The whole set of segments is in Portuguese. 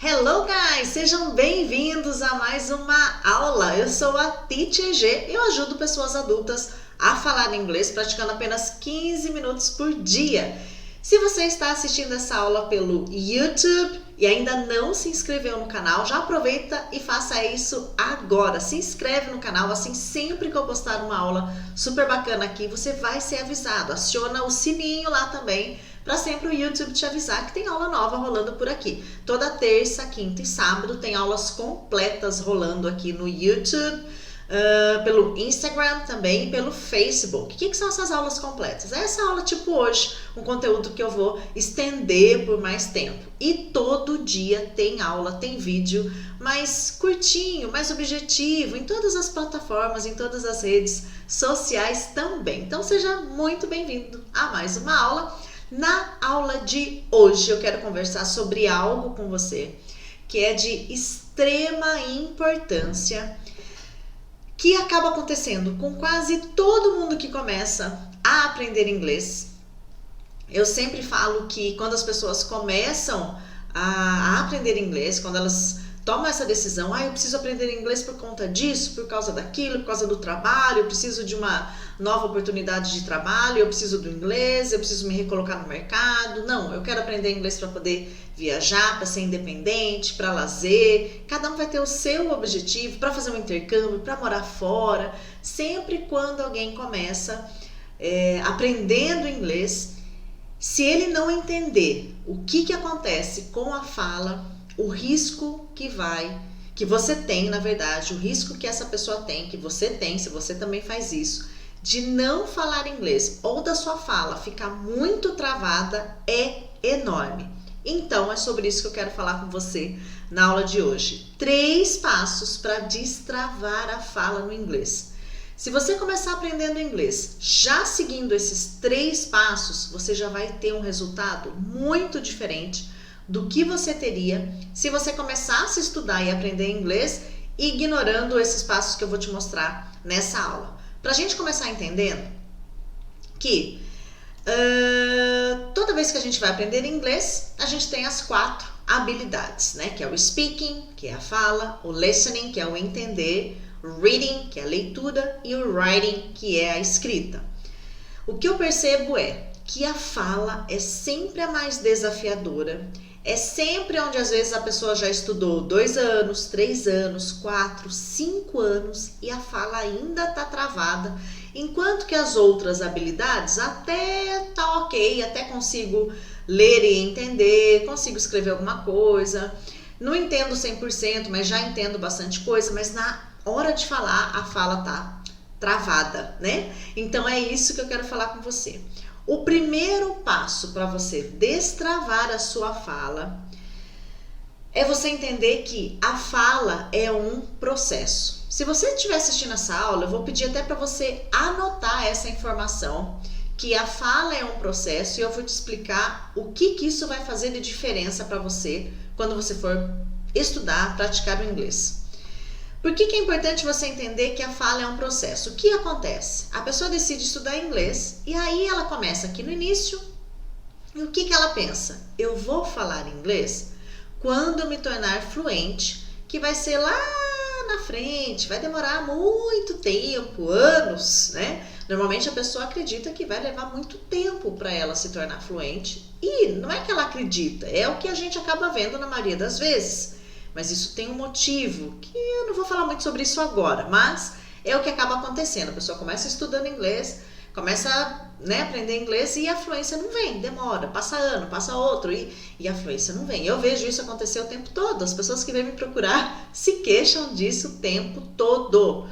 Hello guys, sejam bem-vindos a mais uma aula. Eu sou a Teacher G. Eu ajudo pessoas adultas a falar inglês praticando apenas 15 minutos por dia. Se você está assistindo essa aula pelo YouTube e ainda não se inscreveu no canal, já aproveita e faça isso agora. Se inscreve no canal, assim sempre que eu postar uma aula super bacana aqui, você vai ser avisado. Aciona o sininho lá também, para sempre o YouTube te avisar que tem aula nova rolando por aqui. Toda terça, quinta e sábado tem aulas completas rolando aqui no YouTube, pelo Instagram também e pelo Facebook. O que são essas aulas completas? É essa aula tipo hoje, um conteúdo que eu vou estender por mais tempo. E todo dia tem aula, tem vídeo mais curtinho, mais objetivo, em todas as plataformas, em todas as redes sociais também. Então seja muito bem-vindo a mais uma aula. Na aula de hoje eu quero conversar sobre algo com você que é de extrema importância, que acaba acontecendo com quase todo mundo que começa a aprender inglês. Eu sempre falo que quando as pessoas começam a aprender inglês, quando elas tomam essa decisão, eu preciso aprender inglês por conta disso, por causa daquilo, por causa do trabalho, eu preciso de uma nova oportunidade de trabalho, eu preciso do inglês, eu preciso me recolocar no mercado. Não, eu quero aprender inglês para poder viajar, para ser independente, para lazer. Cada um vai ter o seu objetivo, para fazer um intercâmbio, para morar fora. Sempre quando alguém começa aprendendo inglês, se ele não entender o que acontece com a fala, o risco que você tem, na verdade, o risco que essa pessoa tem, que você tem, se você também faz isso, de não falar inglês ou da sua fala ficar muito travada, é enorme. Então, é sobre isso que eu quero falar com você na aula de hoje. 3 passos para destravar a fala no inglês. Se você começar aprendendo inglês, já seguindo esses 3 passos, você já vai ter um resultado muito diferente do que você teria se você começasse a estudar e aprender inglês ignorando esses passos que eu vou te mostrar nessa aula. Pra gente começar entendendo que toda vez que a gente vai aprender inglês, a gente tem as 4 habilidades, né? Que é o speaking, que é a fala, o listening, que é o entender, o reading, que é a leitura, e o writing, que é a escrita. O que eu percebo é que a fala é sempre a mais desafiadora. É sempre onde às vezes a pessoa já estudou 2 anos, 3 anos, 4, 5 anos e a fala ainda tá travada, enquanto que as outras habilidades até tá ok, até consigo ler e entender, consigo escrever alguma coisa, não entendo 100%, mas já entendo bastante coisa, mas na hora de falar a fala tá travada, né? Então é isso que eu quero falar com você. O primeiro passo para você destravar a sua fala é você entender que a fala é um processo. Se você estiver assistindo essa aula, eu vou pedir até para você anotar essa informação, que a fala é um processo, e eu vou te explicar o que isso vai fazer de diferença para você quando você for estudar, praticar o inglês. Por que é importante você entender que a fala é um processo? O que acontece? A pessoa decide estudar inglês e aí ela começa aqui no início e o que ela pensa? Eu vou falar inglês quando eu me tornar fluente, que vai ser lá na frente, vai demorar muito tempo, anos, né? Normalmente a pessoa acredita que vai levar muito tempo para ela se tornar fluente e não é que ela acredita, é o que a gente acaba vendo na maioria das vezes. Mas isso tem um motivo, que eu não vou falar muito sobre isso agora, mas é o que acaba acontecendo. A pessoa começa estudando inglês, começa a aprender inglês e a fluência não vem, demora, passa ano, passa outro e a fluência não vem. Eu vejo isso acontecer o tempo todo, as pessoas que vêm me procurar se queixam disso o tempo todo.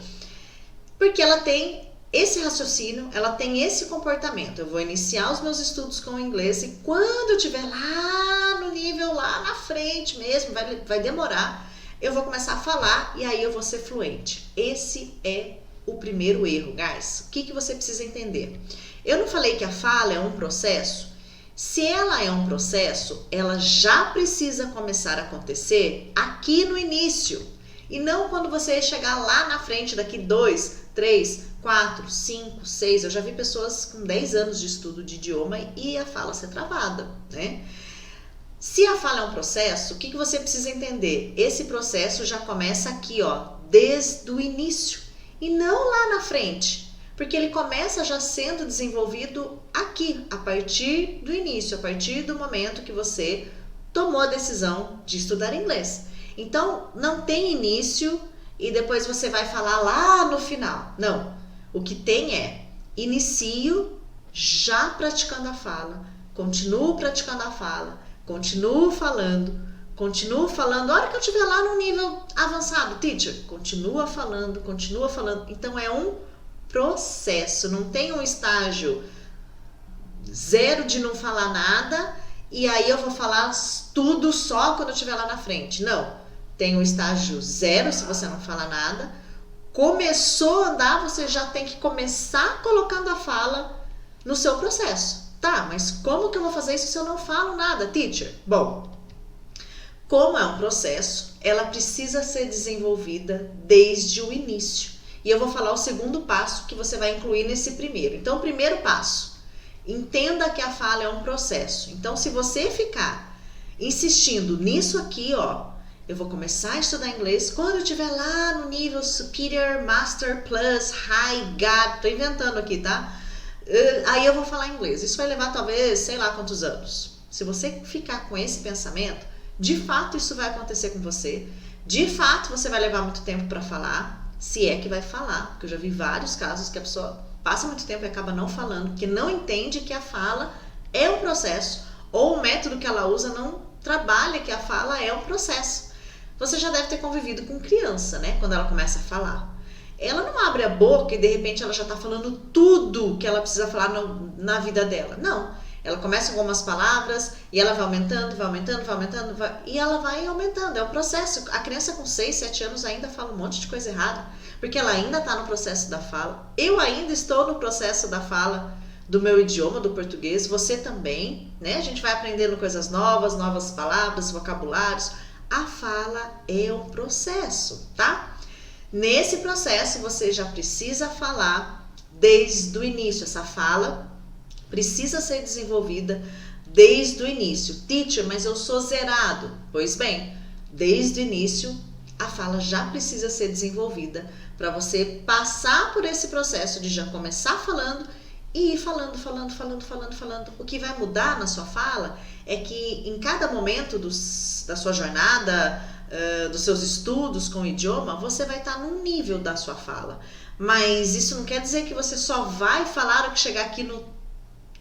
Porque ela tem esse raciocínio, ela tem esse comportamento. Eu vou iniciar os meus estudos com o inglês e quando eu estiver lá no nível, lá na frente mesmo, vai demorar, eu vou começar a falar e aí eu vou ser fluente. Esse é o primeiro erro, guys. O que você precisa entender? Eu não falei que a fala é um processo? Se ela é um processo, ela já precisa começar a acontecer aqui no início e não quando você chegar lá na frente daqui 2, 3, 4, 5, 6, eu já vi pessoas com 10 anos de estudo de idioma e a fala ser travada, né? Se a fala é um processo, o que você precisa entender? Esse processo já começa aqui, ó, desde o início e não lá na frente, porque ele começa já sendo desenvolvido aqui, a partir do início, a partir do momento que você tomou a decisão de estudar inglês. Então, não tem início e depois você vai falar lá no final. Não, o que tem é inicio já praticando a fala, continuo praticando a fala, continuo falando. A hora que eu estiver lá no nível avançado, teacher, continua falando. Então é um processo, não tem um estágio 0 de não falar nada e aí eu vou falar tudo só quando eu estiver lá na frente. Não, tem um estágio 0 se você não fala nada. Começou a andar, você já tem que começar colocando a fala no seu processo. Tá, mas como que eu vou fazer isso se eu não falo nada, teacher? Bom, como é um processo, ela precisa ser desenvolvida desde o início. E eu vou falar o segundo passo que você vai incluir nesse primeiro. Então, o primeiro passo, entenda que a fala é um processo. Então, se você ficar insistindo nisso aqui, ó, eu vou começar a estudar inglês quando eu estiver lá no nível Superior, Master, Plus, High, God, tô inventando aqui, tá? Aí eu vou falar inglês. Isso vai levar talvez, sei lá quantos anos. Se você ficar com esse pensamento, de fato isso vai acontecer com você. De fato você vai levar muito tempo para falar, se é que vai falar. Porque eu já vi vários casos que a pessoa passa muito tempo e acaba não falando, porque não entende que a fala é um processo, ou o método que ela usa não trabalha que a fala é um processo. Você já deve ter convivido com criança, né? Quando ela começa a falar. Ela não abre a boca e de repente ela já está falando tudo que ela precisa falar na vida dela. Não. Ela começa com algumas palavras e ela vai aumentando, e ela vai aumentando. É um processo. A criança com 6, 7 anos ainda fala um monte de coisa errada, porque ela ainda está no processo da fala. Eu ainda estou no processo da fala do meu idioma, do português. Você também, né? A gente vai aprendendo coisas novas palavras, vocabulários. A fala é um processo, tá? Nesse processo você já precisa falar desde o início. Essa fala precisa ser desenvolvida desde o início. Teacher, mas eu sou zerado. Pois bem, desde o início a fala já precisa ser desenvolvida para você passar por esse processo de já começar falando e ir falando. O que vai mudar na sua fala é que em cada momento da sua jornada, dos seus estudos com o idioma, você vai estar num nível da sua fala. Mas isso não quer dizer que você só vai falar a hora que chegar aqui no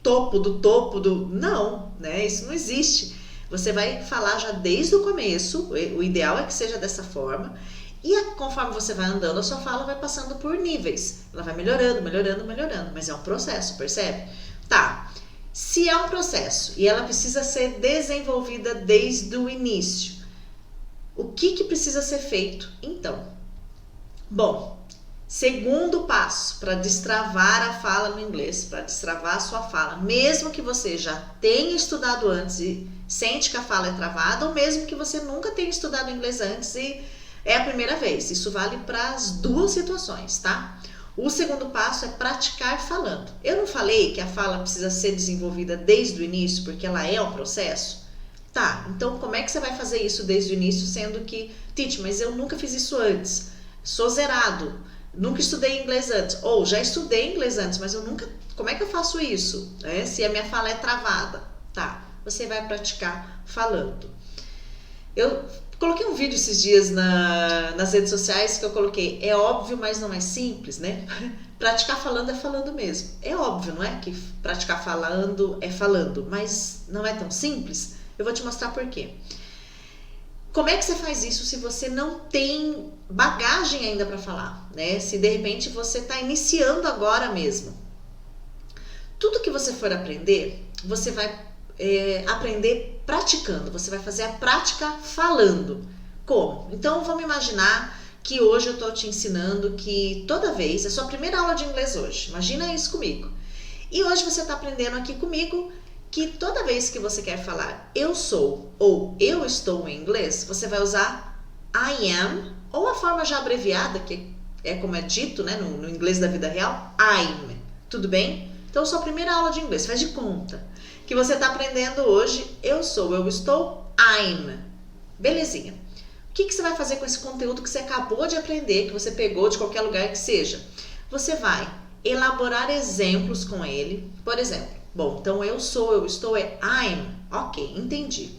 topo do... Não, né? Isso não existe. Você vai falar já desde o começo, o ideal é que seja dessa forma, e conforme você vai andando, a sua fala vai passando por níveis. Ela vai melhorando, mas é um processo, percebe? Tá, se é um processo e ela precisa ser desenvolvida desde o início, o que precisa ser feito então? Bom, segundo passo para destravar a fala no inglês, para destravar a sua fala, mesmo que você já tenha estudado antes e sente que a fala é travada, ou mesmo que você nunca tenha estudado inglês antes e é a primeira vez. Isso vale para as duas situações, tá? O segundo passo é praticar falando. Eu não falei que a fala precisa ser desenvolvida desde o início, porque ela é um processo? Tá, então como é que você vai fazer isso desde o início, sendo que, Titi, mas eu nunca fiz isso antes, sou zerado, nunca estudei inglês antes, ou já estudei inglês antes, mas eu nunca, como é que eu faço isso, né? Se a minha fala é travada? Tá, você vai praticar falando. Eu coloquei um vídeo esses dias nas redes sociais que eu coloquei, é óbvio, mas não é simples, né? Praticar falando é falando mesmo. É óbvio, não é? Que praticar falando é falando, mas não é tão simples. Eu vou te mostrar por quê. Como é que você faz isso se você não tem bagagem ainda para falar, né? Se de repente você está iniciando agora mesmo. Tudo que você for aprender, você vai aprender praticando. Você vai fazer a prática falando. Como? Então vamos imaginar que hoje eu estou te ensinando que toda vez, é a sua primeira aula de inglês hoje. Imagina isso comigo. E hoje você está aprendendo aqui comigo que toda vez que você quer falar eu sou ou eu estou em inglês, você vai usar I am, ou a forma já abreviada, que é como é dito, né, no inglês da vida real, I'm. Tudo bem? Então, sua primeira aula de inglês, faz de conta. que você está aprendendo hoje. Eu sou, eu estou, I'm. Belezinha. O que você vai fazer com esse conteúdo que você acabou de aprender, que você pegou de qualquer lugar que seja? Você vai elaborar exemplos com ele. Por exemplo, bom, então eu sou, eu estou é I'm. Ok, entendi.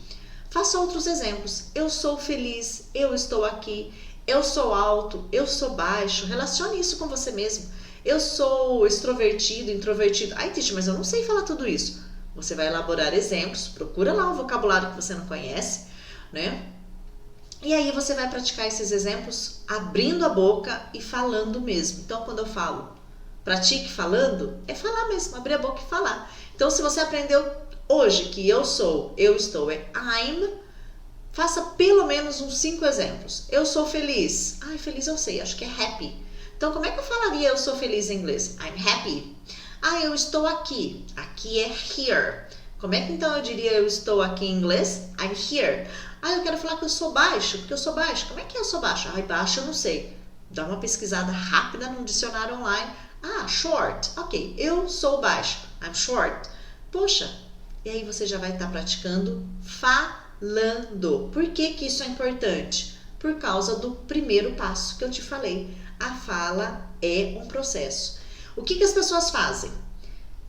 Faça outros exemplos. Eu sou feliz, eu estou aqui, eu sou alto, eu sou baixo. Relacione isso com você mesmo. Eu sou extrovertido, introvertido. Ai, Titi, mas eu não sei falar tudo isso. Você vai elaborar exemplos, procura lá um vocabulário que você não conhece, né? E aí você vai praticar esses exemplos abrindo a boca e falando mesmo. Então, quando eu falo pratique falando, é falar mesmo, abrir a boca e falar. Então, se você aprendeu hoje que eu sou, eu estou, é I'm, faça pelo menos uns 5 exemplos. Eu sou feliz. Ai, feliz eu sei, acho que é happy. Então, como é que eu falaria eu sou feliz em inglês? I'm happy. Ah, eu estou aqui. Aqui é here. Como é que então eu diria eu estou aqui em inglês? I'm here. Ah, eu quero falar que eu sou baixo, porque eu sou baixo. Como é que eu sou baixo? Ai, baixo eu não sei. Dá uma pesquisada rápida num dicionário online. Ah, short. Ok, eu sou baixo. I'm short. Poxa, e aí você já vai estar praticando falando. Por que que isso é importante? Por causa do primeiro passo que eu te falei. A fala é um processo. O que que as pessoas fazem?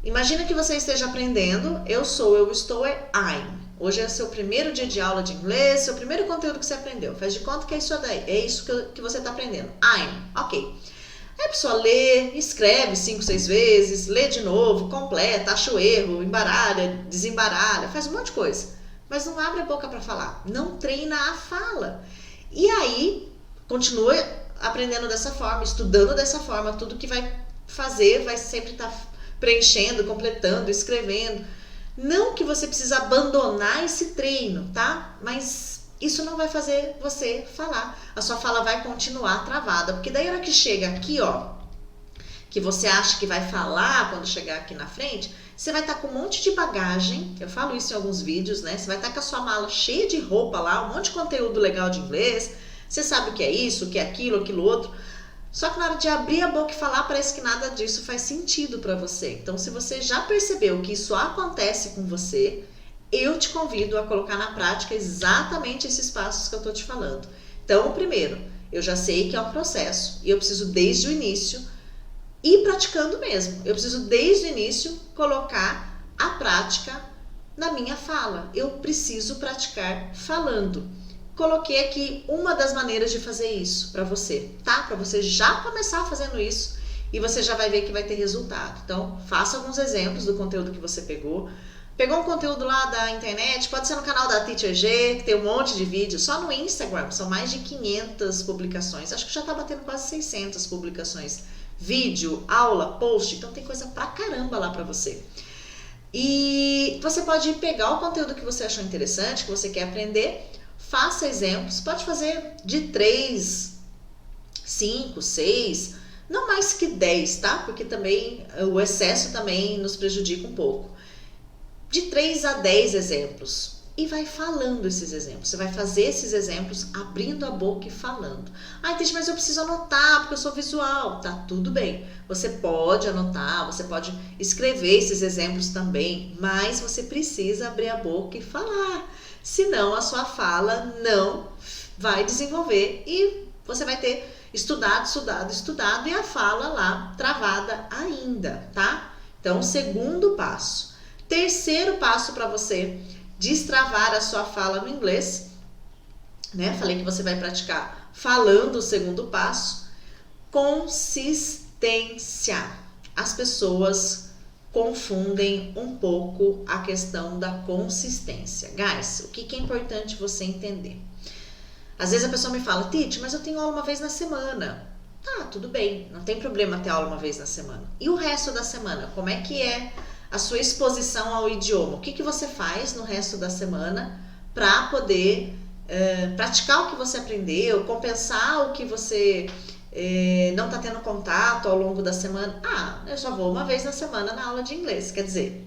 Imagina que você esteja aprendendo, eu sou, eu estou, é I'm. Hoje é seu primeiro dia de aula de inglês, seu primeiro conteúdo que você aprendeu. Faz de conta que é isso daí, é isso que você está aprendendo. I'm, ok. Aí a pessoa lê, escreve 5, 6 vezes, lê de novo, completa, acha o erro, embaralha, desembaralha, faz um monte de coisa. Mas não abre a boca para falar, não treina a fala. E aí, continua aprendendo dessa forma, estudando dessa forma, tudo que vai fazer vai sempre estar preenchendo, completando, escrevendo. Não que você precisa abandonar esse treino, tá? Mas isso não vai fazer você falar. A sua fala vai continuar travada, porque daí a hora que chega aqui, ó, que você acha que vai falar quando chegar aqui na frente, você vai estar com um monte de bagagem. Eu falo isso em alguns vídeos, né? Você vai estar com a sua mala cheia de roupa lá, um monte de conteúdo legal de inglês. Você sabe o que é isso, o que é aquilo, aquilo outro. Só que na hora de abrir a boca e falar, parece que nada disso faz sentido para você. Então, se você já percebeu que isso acontece com você, eu te convido a colocar na prática exatamente esses passos que eu tô te falando. Então, o primeiro, eu já sei que é um processo e eu preciso desde o início ir praticando mesmo. Eu preciso desde o início colocar a prática na minha fala. Eu preciso praticar falando. Coloquei aqui uma das maneiras de fazer isso para você, tá? Para você já começar fazendo isso e você já vai ver que vai ter resultado. Então, faça alguns exemplos do conteúdo que você pegou. Pegou um conteúdo lá da internet, pode ser no canal da Teacher G, que tem um monte de vídeos. Só no Instagram, são mais de 500 publicações. Acho que já tá batendo quase 600 publicações. Vídeo, aula, post, então tem coisa pra caramba lá pra você. E você pode pegar o conteúdo que você achou interessante, que você quer aprender, faça exemplos, pode fazer de 3, 5, 6, não mais que 10, tá? Porque também o excesso também nos prejudica um pouco. De 3 a 10 exemplos. E vai falando esses exemplos. Você vai fazer esses exemplos abrindo a boca e falando. Ai, Titi, mas eu preciso anotar porque eu sou visual. Tá tudo bem. Você pode anotar, você pode escrever esses exemplos também, mas você precisa abrir a boca e falar. Senão a sua fala não vai desenvolver e você vai ter estudado e a fala lá travada ainda, tá? Então, segundo passo. Terceiro passo para você destravar a sua fala no inglês, né? Falei que você vai praticar falando o segundo passo. Consistência. As pessoas confundem um pouco a questão da consistência. Guys, o que é importante você entender? Às vezes a pessoa me fala, Titi, mas eu tenho aula uma vez na semana. Tá, tudo bem, não tem problema ter aula uma vez na semana. E o resto da semana, como é que é a sua exposição ao idioma? O que você faz no resto da semana para poder praticar o que você aprendeu, compensar o que você não está tendo contato ao longo da semana? Ah, eu só vou uma vez na semana na aula de inglês. Quer dizer,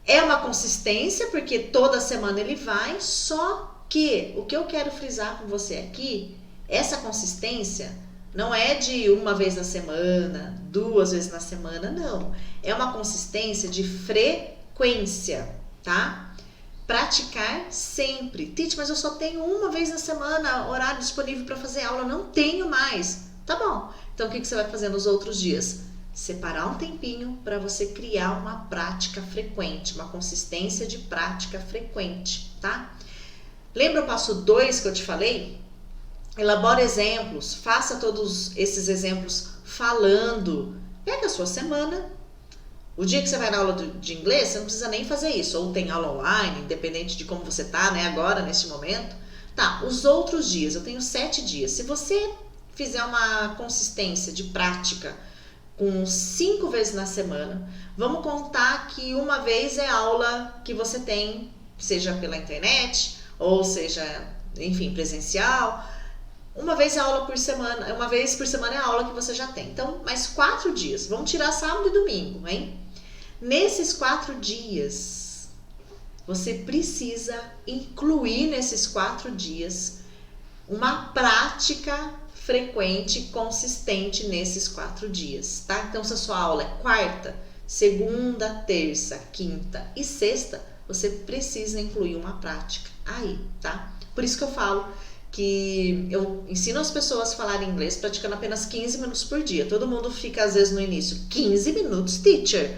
é uma consistência porque toda semana ele vai, só que o que eu quero frisar com você aqui, essa consistência não é de uma vez na semana, 2 vezes na semana, não. É uma consistência de frequência. frequência, tá? Praticar sempre. Titi, mas eu só tenho uma vez na semana horário disponível para fazer aula, não tenho mais. Tá bom, então o que você vai fazer nos outros dias? Separar um tempinho para você criar uma prática frequente, uma consistência de prática frequente, tá? Lembra o passo 2 que eu te falei? Elabora exemplos, faça todos esses exemplos falando. Pega a sua semana. O dia que você vai na aula de inglês, você não precisa nem fazer isso. Ou tem aula online, independente de como você tá, né, agora, nesse momento. Tá, os outros dias, eu tenho 7 dias. Se você fizer uma consistência de prática com 5 vezes na semana, vamos contar que uma vez é aula que você tem, seja pela internet, ou seja, enfim, presencial. Uma vez por semana é a aula que você já tem. Então, mais 4 dias. Vamos tirar sábado e domingo, hein? Nesses 4 dias, você precisa incluir nesses 4 dias uma prática frequente, consistente nesses 4 dias, tá? Então, se a sua aula é quarta, segunda, terça, quinta e sexta, você precisa incluir uma prática aí, tá? Por isso que eu falo que eu ensino as pessoas a falarem inglês praticando apenas 15 minutos por dia. Todo mundo fica, às vezes, no início, 15 minutos, teacher.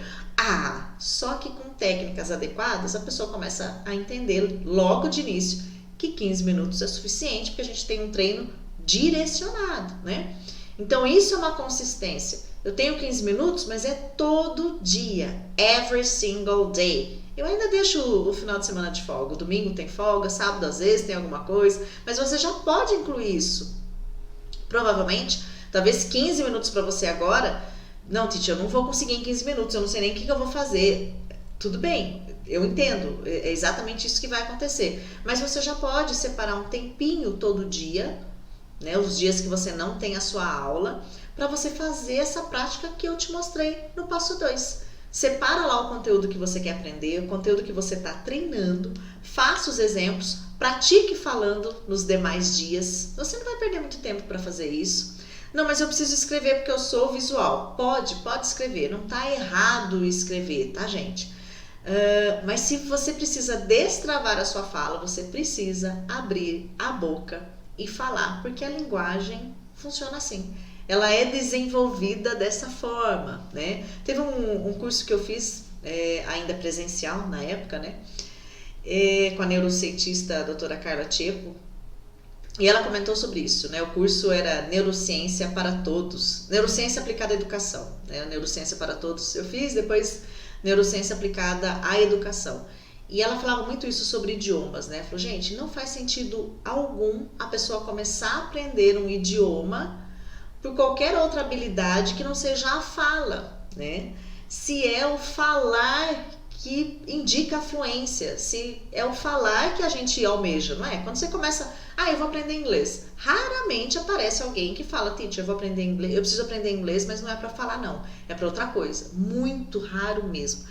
Só que com técnicas adequadas, a pessoa começa a entender logo de início que 15 minutos é suficiente, porque a gente tem um treino direcionado, né? Então, isso é uma consistência. Eu tenho 15 minutos, mas é todo dia, every single day. Eu ainda deixo o final de semana de folga, o domingo tem folga, sábado às vezes tem alguma coisa, mas você já pode incluir isso. Provavelmente, talvez 15 minutos para você agora, não, Titi, eu não vou conseguir em 15 minutos, eu não sei nem o que eu vou fazer. Tudo bem, eu entendo, é exatamente isso que vai acontecer. Mas você já pode separar um tempinho todo dia, né, os dias que você não tem a sua aula, para você fazer essa prática que eu te mostrei no passo 2. Separa lá o conteúdo que você quer aprender, o conteúdo que você está treinando, faça os exemplos, pratique falando nos demais dias. Você não vai perder muito tempo para fazer isso. Não, mas eu preciso escrever porque eu sou visual. Pode escrever, não está errado escrever, tá, gente? Mas se você precisa destravar a sua fala, você precisa abrir a boca e falar, porque a linguagem funciona assim. Ela é desenvolvida dessa forma, né? Teve um curso que eu fiz, ainda presencial na época, né? Com a neurocientista a doutora Carla Tchepo, e ela comentou sobre isso, né? O curso era Neurociência para Todos, Neurociência aplicada à educação, né? Neurociência para Todos eu fiz, depois Neurociência aplicada à educação. E ela falava muito isso sobre idiomas, né? Falou, gente, não faz sentido algum a pessoa começar a aprender um idioma por qualquer outra habilidade que não seja a fala, né? Se é o falar que indica a fluência, se é o falar que a gente almeja, não é? Quando você começa, eu vou aprender inglês, raramente aparece alguém que fala, teacher, eu vou aprender inglês, eu preciso aprender inglês, mas não é para falar não, é para outra coisa, muito raro mesmo.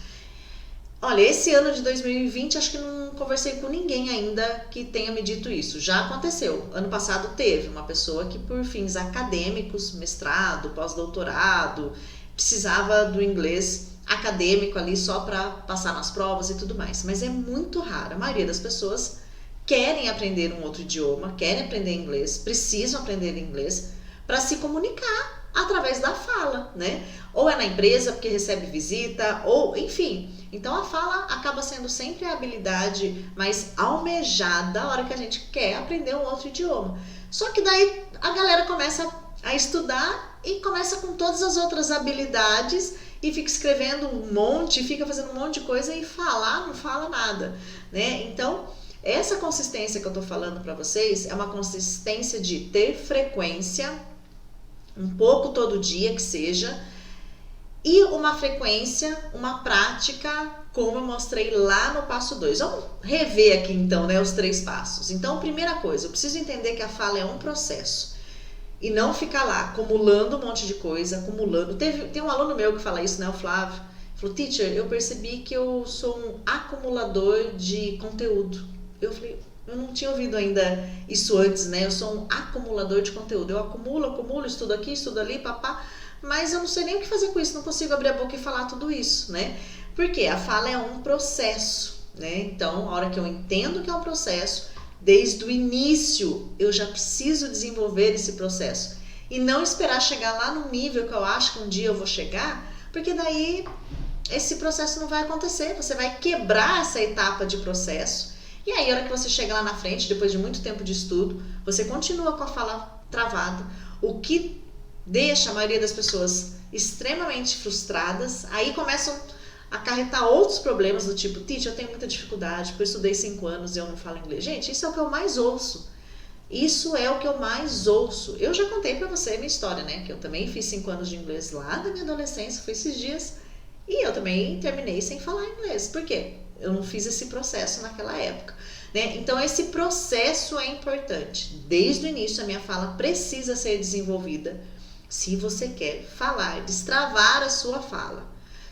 Olha, esse ano de 2020, acho que não conversei com ninguém ainda que tenha me dito isso. Já aconteceu. Ano passado teve uma pessoa que, por fins acadêmicos, mestrado, pós-doutorado, precisava do inglês acadêmico ali só para passar nas provas e tudo mais. Mas é muito raro. A maioria das pessoas querem aprender um outro idioma, querem aprender inglês, precisam aprender inglês para se comunicar através da fala, né? Ou é na empresa porque recebe visita, ou enfim. Então a fala acaba sendo sempre a habilidade mais almejada a hora que a gente quer aprender um outro idioma. Só que daí a galera começa a estudar e começa com todas as outras habilidades e fica escrevendo um monte, fica fazendo um monte de coisa e falar não fala nada, né? Então essa consistência que eu tô falando para vocês é uma consistência de ter frequência, um pouco todo dia que seja, e uma frequência, uma prática, como eu mostrei lá no passo 2. Vamos rever aqui então, né, os 3 passos. Então, primeira coisa, eu preciso entender que a fala é um processo e não ficar lá acumulando um monte de coisa, acumulando. Tem um aluno meu que fala isso, né, o Flávio, falou, teacher, eu percebi que eu sou um acumulador de conteúdo. Eu falei, eu não tinha ouvido ainda isso antes, né, eu sou um acumulador de conteúdo. Eu acumulo, estudo aqui, estudo ali, papá. Mas eu não sei nem o que fazer com isso, não consigo abrir a boca e falar tudo isso, né? Porque a fala é um processo, né? Então, a hora que eu entendo que é um processo, desde o início eu já preciso desenvolver esse processo. E não esperar chegar lá no nível que eu acho que um dia eu vou chegar, porque daí esse processo não vai acontecer. Você vai quebrar essa etapa de processo. E aí, a hora que você chega lá na frente, depois de muito tempo de estudo, você continua com a fala travada, o que deixa a maioria das pessoas extremamente frustradas. Aí começam a acarretar outros problemas do tipo, teacher, eu tenho muita dificuldade, porque eu estudei 5 anos e eu não falo inglês. Gente, isso é o que eu mais ouço. Isso é o que eu mais ouço. Eu já contei pra você a minha história, né? Que eu também fiz 5 anos de inglês lá da minha adolescência, foi esses dias. E eu também terminei sem falar inglês. Por quê? Eu não fiz esse processo naquela época, né? Então, esse processo é importante. Desde o início, a minha fala precisa ser desenvolvida se você quer falar, destravar a sua fala.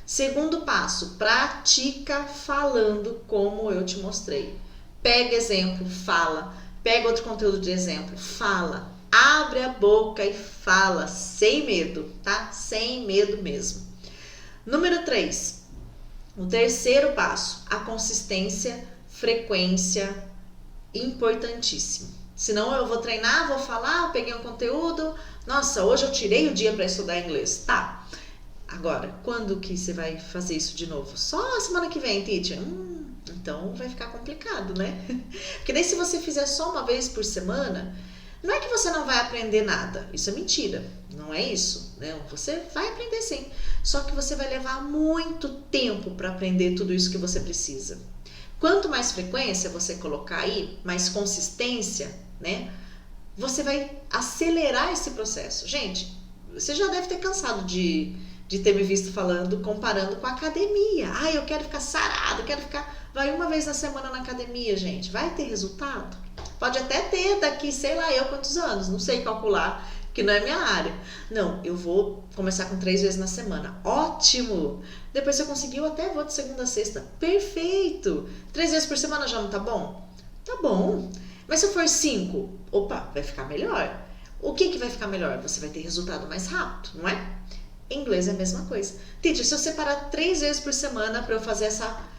Segundo passo, pratica falando como eu te mostrei. Pega exemplo, fala. Pega outro conteúdo de exemplo, fala. Abre a boca e fala, sem medo, tá? Sem medo mesmo. Número 3. O terceiro passo, a consistência, frequência, importantíssimo. Senão eu vou treinar, vou falar, peguei um conteúdo, nossa, hoje eu tirei o dia para estudar inglês. Tá, agora, quando que você vai fazer isso de novo? Só a semana que vem, teacher? Então vai ficar complicado, né? Porque daí se você fizer só uma vez por semana, não é que você não vai aprender nada. Isso é mentira, não é isso, né? Você vai aprender sim, só que você vai levar muito tempo para aprender tudo isso que você precisa. Quanto mais frequência você colocar aí, mais consistência, né? Você vai acelerar esse processo. Gente, você já deve ter cansado de ter me visto falando, comparando com a academia. Eu quero ficar sarado, quero ficar... Vai uma vez na semana na academia, gente. Vai ter resultado? Pode até ter daqui, sei lá eu quantos anos. Não sei calcular, que não é minha área. Não, eu vou começar com 3 vezes na semana. Ótimo! Depois se eu conseguir, eu até vou de segunda a sexta. Perfeito! 3 vezes por semana já não tá bom? Tá bom. Mas se eu for 5, opa, vai ficar melhor. O que vai ficar melhor? Você vai ter resultado mais rápido, não é? Em inglês é a mesma coisa. Teacher, se eu separar 3 vezes por semana para eu fazer essa...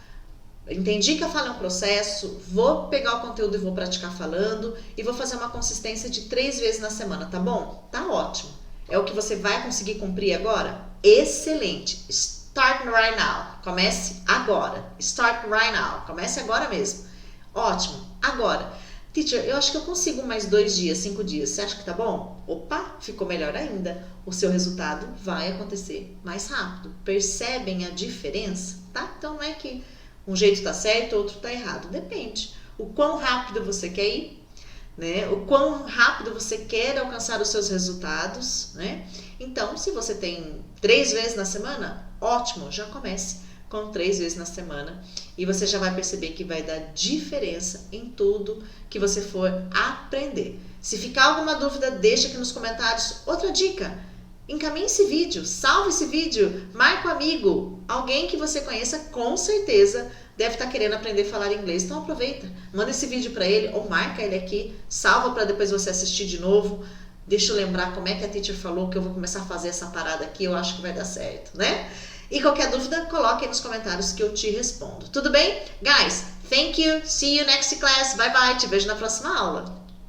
Entendi que a fala é um processo, vou pegar o conteúdo e vou praticar falando e vou fazer uma consistência de 3 vezes na semana, tá bom? Tá ótimo. É o que você vai conseguir cumprir agora? Excelente. Start right now. Comece agora. Start right now. Comece agora mesmo. Ótimo. Agora, teacher, eu acho que eu consigo mais 2 dias, 5 dias. Você acha que tá bom? Opa, ficou melhor ainda. O seu resultado vai acontecer mais rápido. Percebem a diferença? Tá? Então não é que um jeito tá certo, outro tá errado. Depende. O quão rápido você quer ir, né? O quão rápido você quer alcançar os seus resultados, né? Então, se você tem 3 vezes na semana, ótimo, já comece com 3 vezes na semana e você já vai perceber que vai dar diferença em tudo que você for aprender. Se ficar alguma dúvida, deixa aqui nos comentários. Outra dica, encaminhe esse vídeo, salve esse vídeo, marque um amigo, alguém que você conheça com certeza deve estar querendo aprender a falar inglês, então aproveita, manda esse vídeo para ele ou marca ele aqui, salva para depois você assistir de novo. Deixa eu lembrar como é que a teacher falou que eu vou começar a fazer essa parada aqui, eu acho que vai dar certo, né? E qualquer dúvida, coloque aí nos comentários que eu te respondo. Tudo bem? Guys, thank you. See you next class. Bye bye. Te vejo na próxima aula.